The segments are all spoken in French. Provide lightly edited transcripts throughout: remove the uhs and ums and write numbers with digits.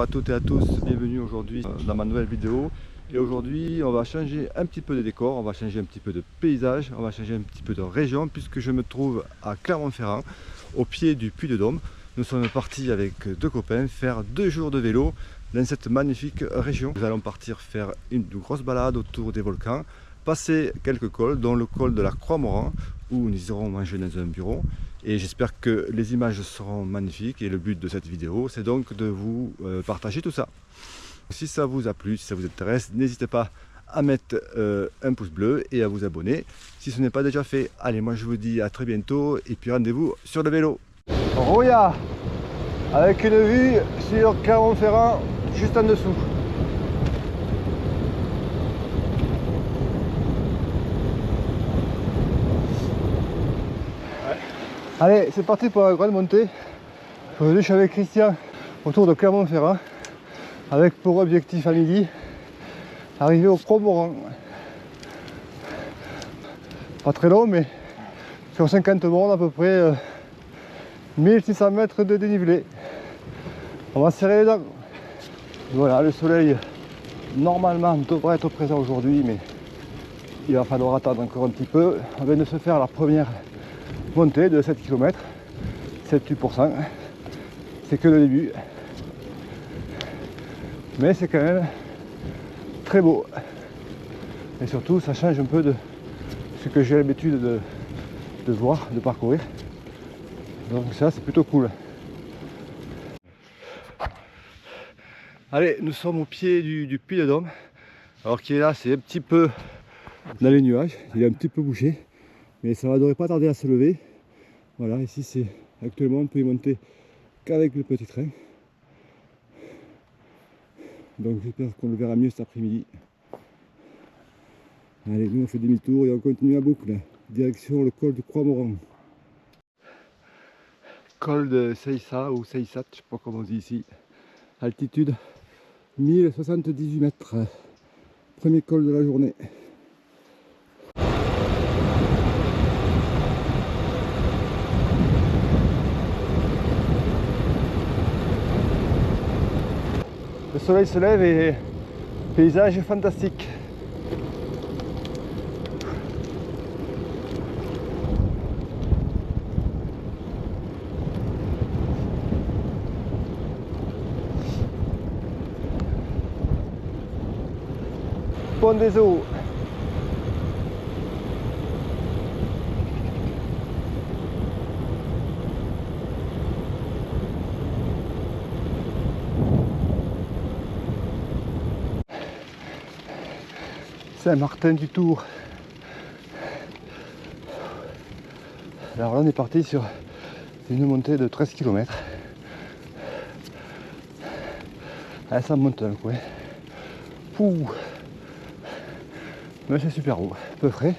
à toutes et à tous, bienvenue aujourd'hui dans ma nouvelle vidéo. Et aujourd'hui on va changer un petit peu de décor, on va changer un petit peu de paysage, on va changer un petit peu de région puisque je me trouve à Clermont-Ferrand, au pied du Puy-de-Dôme. Nous sommes partis avec deux copains faire 2 jours de vélo dans cette magnifique région. Nous allons partir faire une grosse balade autour des volcans, passer quelques cols, dont le col de la Croix-Moran, où nous irons manger dans un bureau. Et j'espère que les images seront magnifiques et le but de cette vidéo c'est donc de vous partager tout ça. Si ça vous a plu, si ça vous intéresse, n'hésitez pas à mettre un pouce bleu et à vous abonner si ce n'est pas déjà fait. Allez, moi je vous dis à très bientôt et puis rendez-vous sur le vélo. Roya, avec une vue sur Clermont-Ferrand juste en dessous. Allez, c'est parti pour la grande montée. Aujourd'hui, je suis avec Christian autour de Clermont-Ferrand, avec pour objectif à midi, arriver au Croix-Moran. Pas très long, mais sur 50 bornes à peu près 1600 mètres de dénivelé. On va serrer les dents. Voilà, le soleil normalement devrait être présent aujourd'hui, mais il va falloir attendre encore un petit peu. On vient de se faire la première montée de 7 km, 7-8%, c'est que le début, mais c'est quand même très beau, et surtout ça change un peu de ce que j'ai l'habitude de voir, de parcourir, donc ça c'est plutôt cool. Allez, nous sommes au pied du Puy-de-Dôme, alors qui est là, c'est un petit peu dans les nuages, il est un petit peu bouché, mais ça ne devrait pas tarder à se lever. Voilà, ici c'est actuellement on peut y monter qu'avec le petit train. Donc j'espère qu'on le verra mieux cet après-midi. Allez, nous on fait demi-tour et on continue à boucle, direction le col du Croix-Moran. Col de Seissa ou Seissat, je ne sais pas comment on dit ici. Altitude 1078 mètres. Premier col de la journée. Le soleil se lève et le paysage est fantastique. Pont des Eaux. Saint-Martin-du-Tour. Alors là on est parti sur une montée de 13 km. Ah, ça monte un coin. Pouh. Mais c'est super beau, peu frais,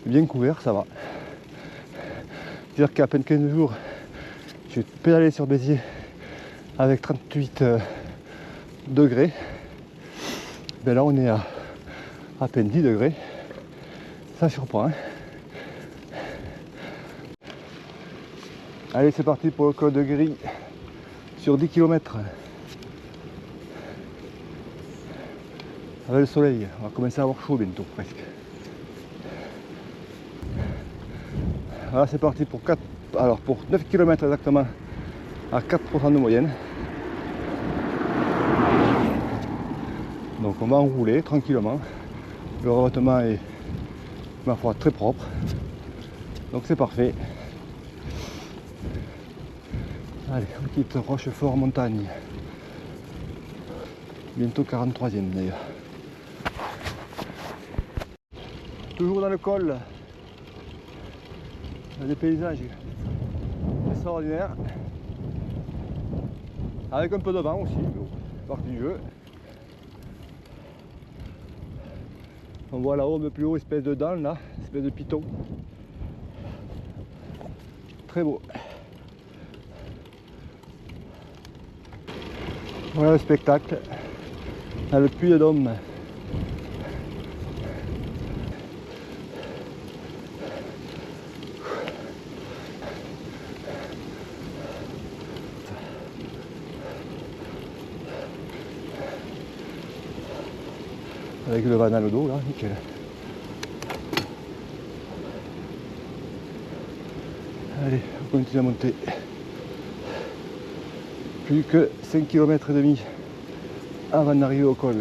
bien couvert, ça va. C'est-à-dire qu'à peine 15 jours, j'ai pédalé sur Béziers avec 38 degrés. Ben là on est à peine 10 degrés, ça surprend. Hein. Allez, c'est parti pour le col de Gris sur 10 km. Avec le soleil, on va commencer à avoir chaud bientôt presque. Voilà, c'est parti pour 4, alors pour 9 km exactement à 4% de moyenne. Donc on va enrouler tranquillement. Le revêtement est, ma foi, très propre. Donc c'est parfait. Allez, on quitte Rochefort montagne. Bientôt 43e d'ailleurs. Toujours dans le col. Il y a des paysages extraordinaires. Avec un peu de vent aussi, c'est partie du jeu. On voit là-haut un peu plus haut, espèce de dent là, espèce de piton. Très beau. Voilà le spectacle. Dans le Puy-de-Dôme. avec le van au dos là, nickel. Allez, on continue à monter. Plus que 5 km et demi avant d'arriver au col.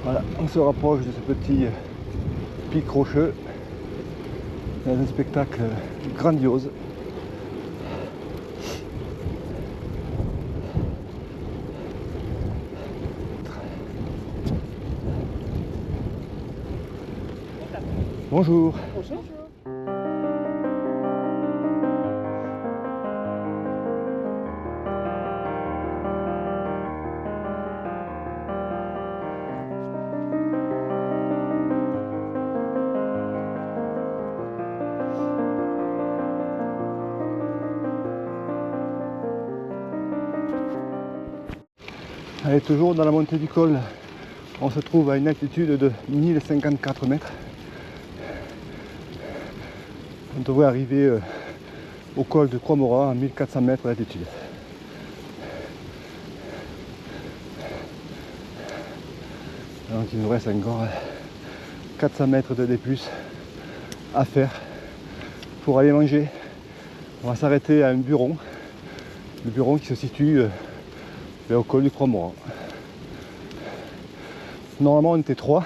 Voilà, on se rapproche de ce petit pic rocheux. C'est un spectacle grandiose. Bonjour. Bonjour. Allez, toujours dans la montée du col, on se trouve à une altitude de 1054 mètres. On devrait arriver au col de Croix-Maurin à 1400 mètres d'altitude. Donc il nous reste encore 400 mètres de D+ à faire pour aller manger. On va s'arrêter à un buron, le buron qui se situe au col du Croix-Maurin. Normalement on était 3,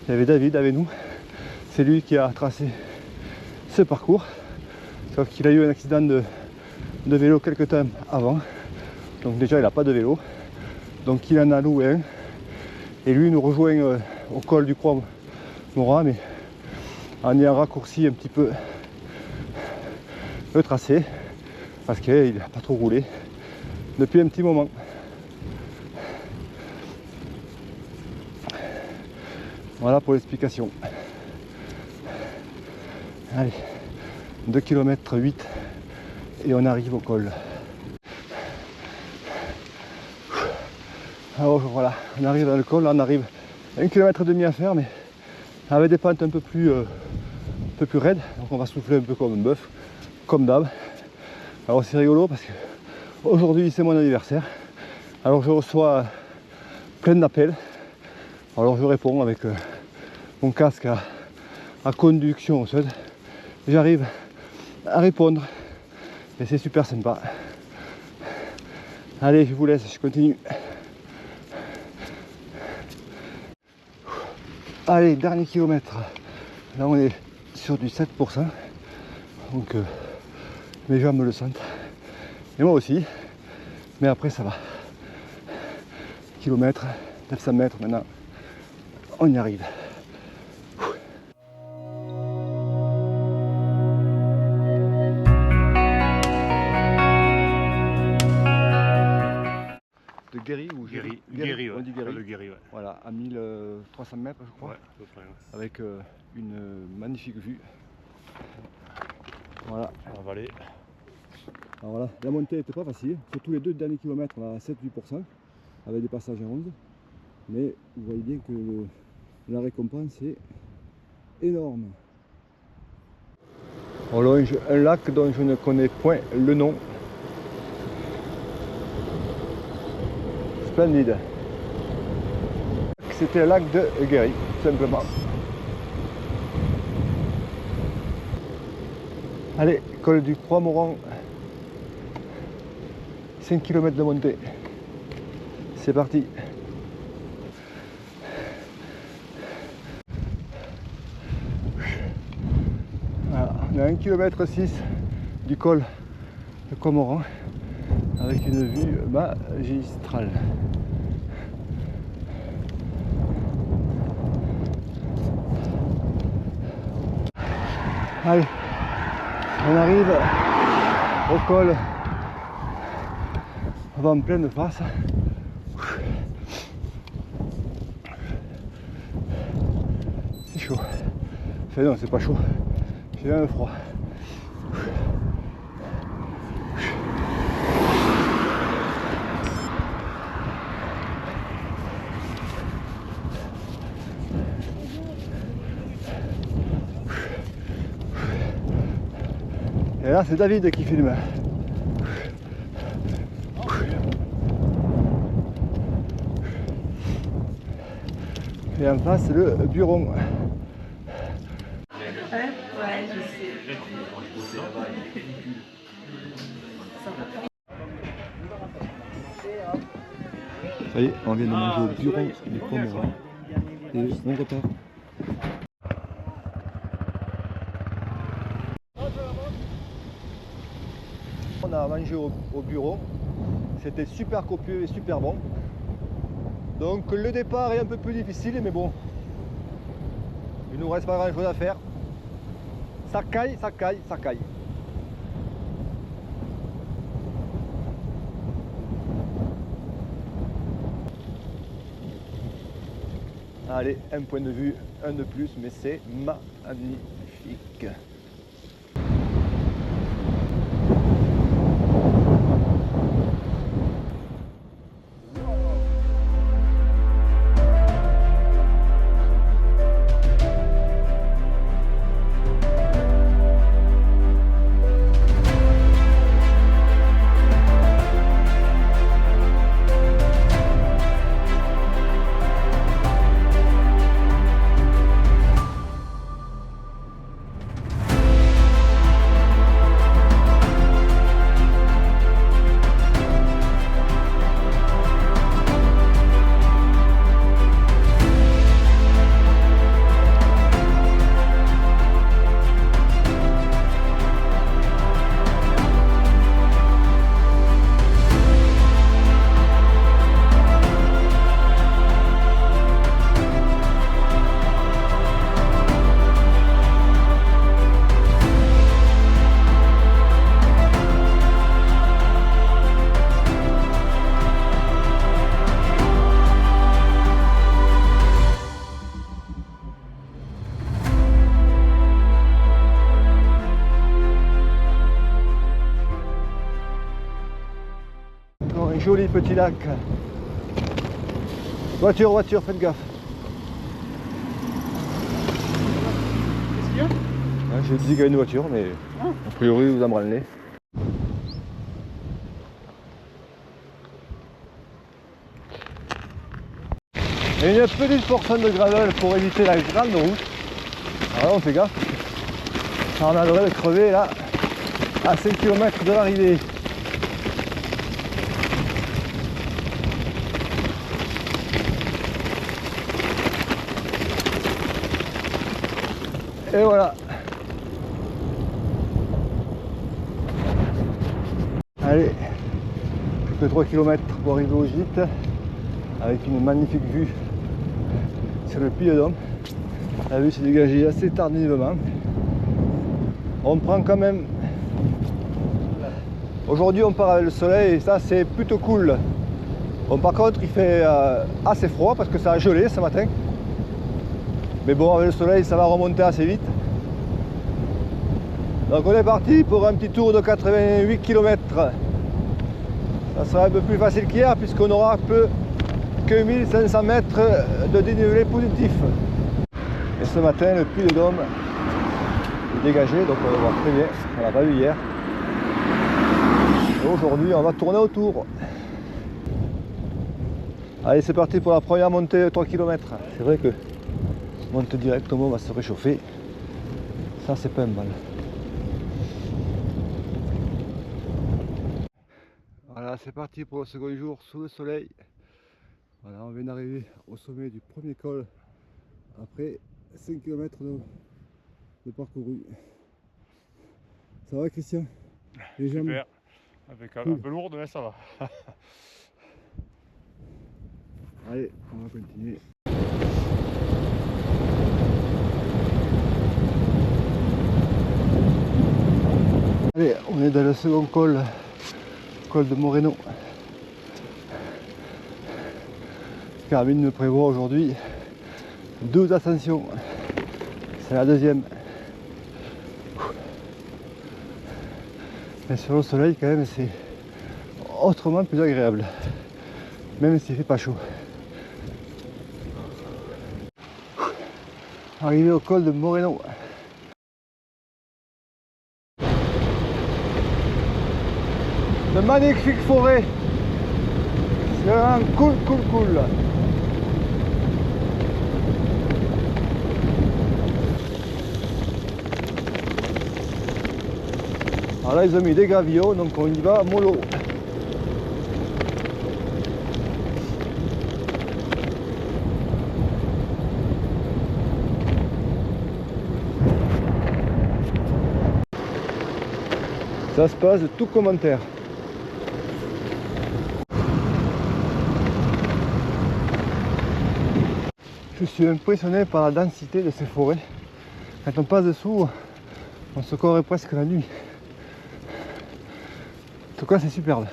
il y avait David avec nous, c'est lui qui a tracé ce parcours, sauf qu'il a eu un accident de vélo quelques temps avant, donc déjà il n'a pas de vélo, donc il en a loué un, et lui nous rejoint au col du Croix-Maurin, mais en ayant raccourci un petit peu le tracé, parce qu'il n'a pas trop roulé depuis un petit moment. Voilà pour l'explication. Allez, 2 km 8 et on arrive au col. Alors voilà, on arrive dans le col, là on arrive 1,5 km à faire, mais avec des pentes un peu plus raides, donc on va souffler un peu comme un bœuf, comme d'hab. Alors c'est rigolo parce que aujourd'hui c'est mon anniversaire, alors je reçois plein d'appels, alors je réponds avec mon casque à conduction au sud. J'arrive à répondre et c'est super sympa. Allez, je vous laisse, je continue. Allez, dernier kilomètre. Là on est sur du 7%, donc mes jambes le sentent et moi aussi, mais après ça va. Kilomètre, 900 mètres maintenant, on y arrive. De Guéry ou Guéry, on dit Guéry. Le Guéry, ouais. Voilà, à 1300 mètres je crois, Ouais, à peu près, ouais. avec une magnifique vue. Voilà. On va aller. Alors voilà, la montée n'était pas facile, surtout les 2 derniers kilomètres on a 7-8%, avec des passages à 11, mais vous voyez bien que la récompense est énorme. On longe un lac dont je ne connais point le nom. Splendide. C'était le lac de Guéry, tout simplement. Allez, col du Croix-Maurin, 5 km de montée. C'est parti. Voilà, on est à 1,6 km du col de Croix-Maurin avec une vue magistrale. Allez, on arrive au col, on va en pleine face. C'est chaud. Enfin non, c'est pas chaud, j'ai un froid. Et là c'est David qui filme. Et en face le Buron. Ouais, je sais. Ça y est, on vient de manger au Buron du Cormoran. Et on repart. On a mangé au bureau. C'était super copieux et super bon. Donc le départ est un peu plus difficile, mais bon, il nous reste pas grand chose à faire. Ça caille, ça caille, ça caille. Allez, un point de vue, un de plus, mais c'est magnifique. Un joli petit lac. Voiture, voiture, faites gaffe. Qu'est-ce qu'il y a? Ouais, j'ai dit qu'il y a une voiture, mais a priori vous en branlez. Et une petite portion de gravel pour éviter la grande route. Alors on fait gaffe. Ça en a le crever là à 5 km de l'arrivée. Et voilà. Allez, plus que 3 km pour arriver au gîte avec une magnifique vue sur le Puy-de-Dôme. La vue s'est dégagée assez tardivement. On prend quand même. Aujourd'hui on part avec le soleil et ça c'est plutôt cool. Bon, par contre il fait assez froid parce que ça a gelé ce matin. Mais bon, avec le soleil, ça va remonter assez vite. Donc on est parti pour un petit tour de 88 km. Ça sera un peu plus facile qu'hier puisqu'on aura peu que 1500 mètres de dénivelé positif. Et ce matin, le Puy-de-Dôme est dégagé, donc on le voit très bien. On l'a pas vu hier. Et aujourd'hui, on va tourner autour. Allez, c'est parti pour la première montée de 3 km. C'est vrai que monte directement, on va se réchauffer. Ça, c'est pas mal. Voilà, c'est parti pour le second jour sous le soleil. Voilà, on vient d'arriver au sommet du premier col après 5 km de parcouru. Ça va, Christian? Les jambes? Super, avec un peu lourde, mais ça va. Allez, on va continuer. Allez, on est dans le second col, col de Moreno. Carmine me prévoit aujourd'hui 2 ascensions. C'est la deuxième. Mais sur le soleil quand même c'est autrement plus agréable. Même s'il fait pas chaud. Arrivé au col de Moreno. De magnifiques forêts. C'est vraiment cool. Alors là ils ont mis des gravillons, donc on y va mollo. Ça se passe de tout commentaire. Je suis impressionné par la densité de ces forêts. Quand on passe dessous, on se croirait presque la nuit. En tout cas, c'est superbe.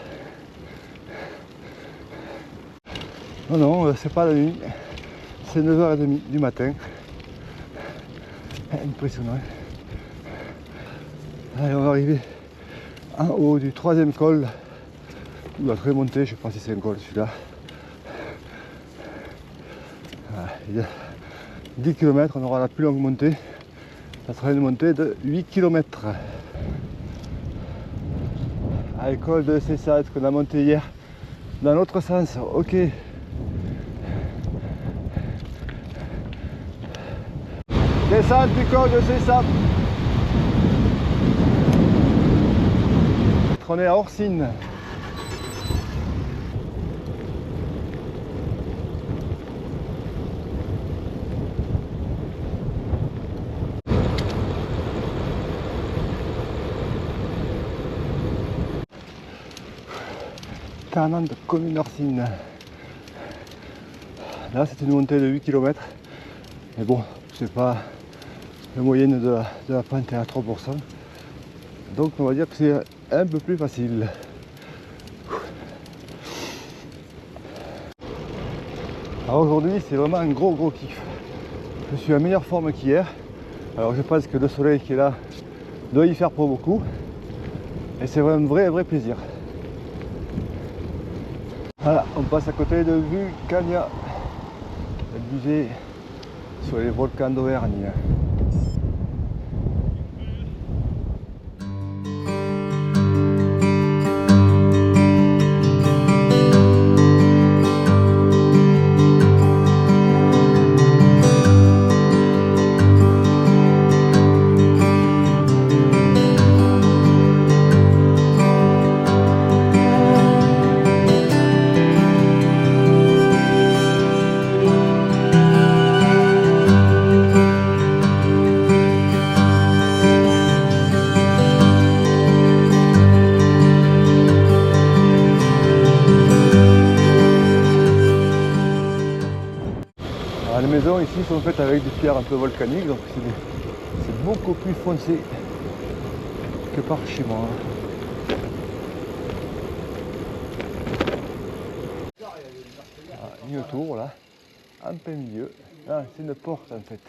Non, non, c'est pas la nuit. C'est 9h30 du matin. Impressionnant. Allez, on va arriver en haut du 3e col. Ou la très montée, je sais pas si c'est un col celui-là. Voilà, il y a 10 km, on aura la plus longue montée. Ça sera une montée de 8 km. À l'école de Cessat qu'on a monté hier dans l'autre sens. Ok. Descente du col de Cessat. On est à Orsine. Carnan de commune Orsine. Là c'est une montée de 8 km. Mais bon, c'est pas la moyenne de la pente est à 3%. Donc on va dire que c'est un peu plus facile. Alors aujourd'hui c'est vraiment un gros kiff. Je suis en meilleure forme qu'hier. Alors je pense que le soleil qui est là doit y faire pour beaucoup. Et c'est un vrai plaisir. Voilà, on passe à côté de Vulcania, le musée sur les volcans d'Auvergne. Les maisons ici sont faites avec des pierres un peu volcaniques, donc c'est beaucoup plus foncé que par chez moi. Ah, une tour là, en plein milieu. Ah, c'est une porte en fait.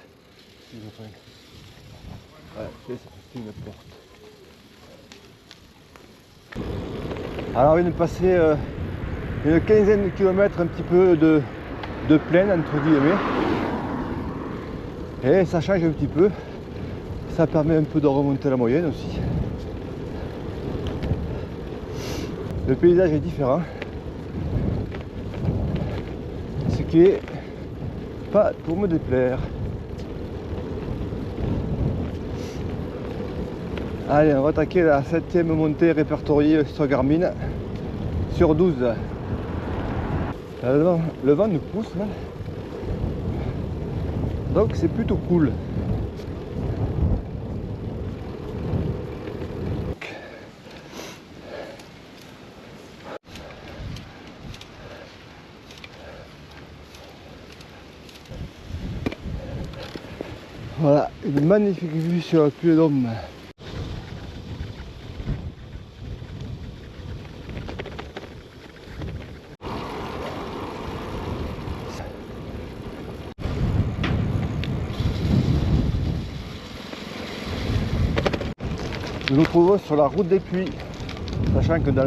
Ouais, c'est une porte. Alors on vient de passer une quinzaine de kilomètres, un petit peu de plaine entre guillemets. Et ça change un petit peu. Ça permet un peu de remonter la moyenne aussi. Le paysage est différent. Ce qui est pas pour me déplaire. Allez, on va attaquer la 7e montée répertoriée sur Garmin sur 12. Le vent nous pousse là. Donc c'est plutôt cool. Voilà, une magnifique vue sur le Puy-de-Dôme. Nous nous trouvons sur la route des puits, sachant que dans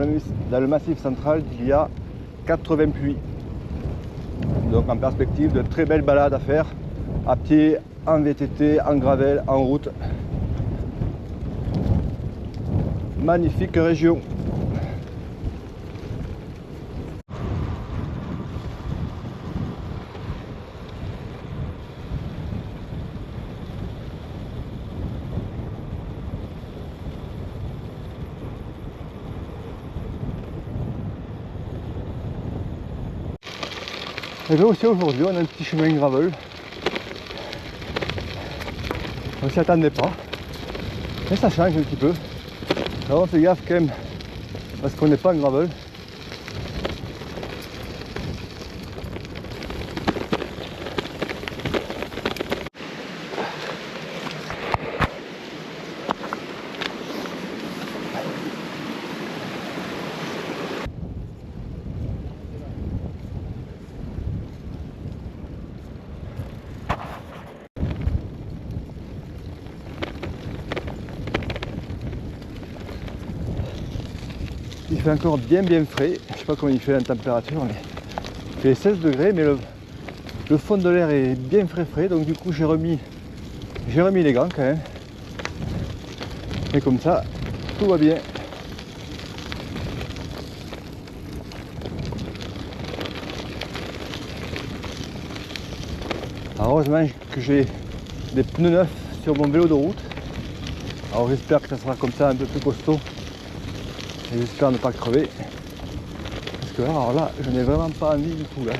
le massif central, il y a 80 puits. Donc en perspective, de très belles balades à faire, à pied, en VTT, en gravel, en route. Magnifique région. Et bien aussi aujourd'hui on a un petit chemin gravel. On s'y attendait pas. Mais ça change un petit peu. Alors on fait gaffe quand même parce qu'on n'est pas en gravel. Il fait encore bien frais, je sais pas comment il fait la température, mais il fait 16 degrés, mais le fond de l'air est bien frais, donc du coup j'ai remis les gants quand même. Et comme ça, tout va bien. Alors heureusement que j'ai des pneus neufs sur mon vélo de route. Alors j'espère que ça sera comme ça un peu plus costaud. Et j'espère ne pas crever. Parce que alors là, je n'ai vraiment pas envie du tout là.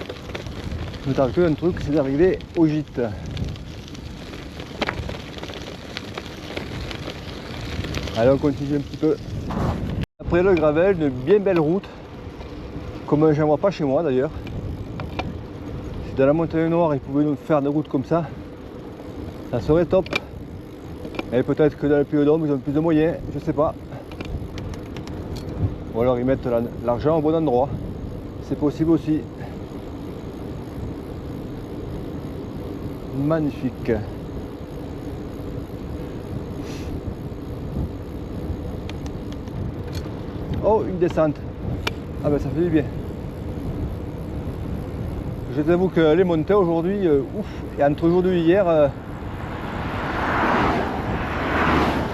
Je me tarde qu'un truc, c'est d'arriver au gîte. Allez, on continue un petit peu. Après le gravel, une bien belle route. Comme j'en vois pas chez moi d'ailleurs. Si dans la montagne noire, ils pouvaient nous faire des routes comme ça serait top. Et peut-être que dans le Puy-de-Dôme, ils ont plus de moyens, je sais pas. Ou alors ils mettent l'argent au bon endroit. C'est possible aussi. Magnifique. Oh, une descente. Ah ben ça fait du bien. Je t'avoue que les montées aujourd'hui, ouf. Et entre aujourd'hui et hier,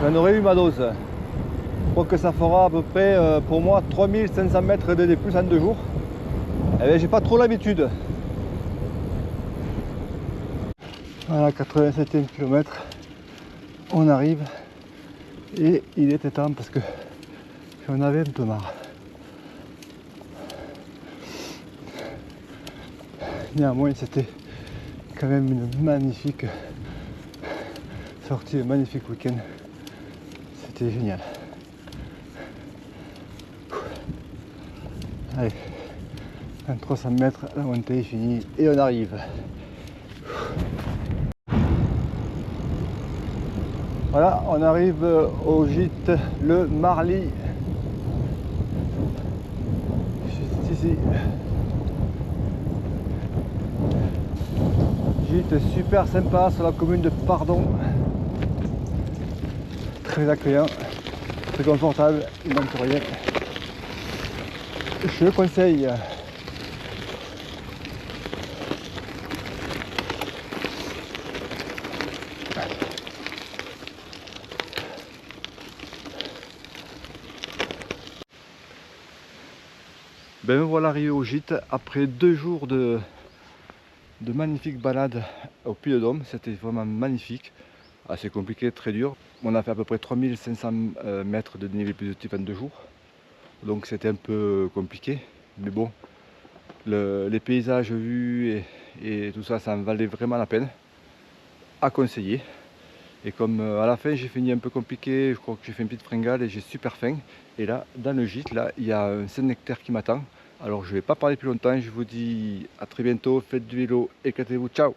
j'en aurais eu ma dose. Je crois que ça fera à peu près pour moi 3500 mètres de plus en 2 jours. Eh bien, j'ai pas trop l'habitude. Voilà, 87e kilomètre, on arrive et il était temps parce que j'en avais un peu marre. Néanmoins, c'était quand même une magnifique sortie, un magnifique week-end. C'était génial. Allez, 300 mètres, la montée est finie et on arrive. Voilà, on arrive au gîte Le Marly. Juste ici. Gîte super sympa sur la commune de Pardon. Très accueillant, très confortable, il manque rien. Je le conseille. Ben me voilà arrivé au gîte après 2 jours de magnifiques balades au Puy-de-Dôme. C'était vraiment magnifique, assez compliqué, très dur. On a fait à peu près 3500 mètres de dénivelé positif en 2 jours, donc c'était un peu compliqué, mais bon, les paysages vus et tout ça, ça en valait vraiment la peine, à conseiller. Et comme à la fin j'ai fini un peu compliqué, je crois que j'ai fait une petite fringale et j'ai super faim. Et là, dans le gîte, là, il y a un Saint-Nectaire qui m'attend. Alors je ne vais pas parler plus longtemps, je vous dis à très bientôt, faites du vélo, éclatez-vous, ciao!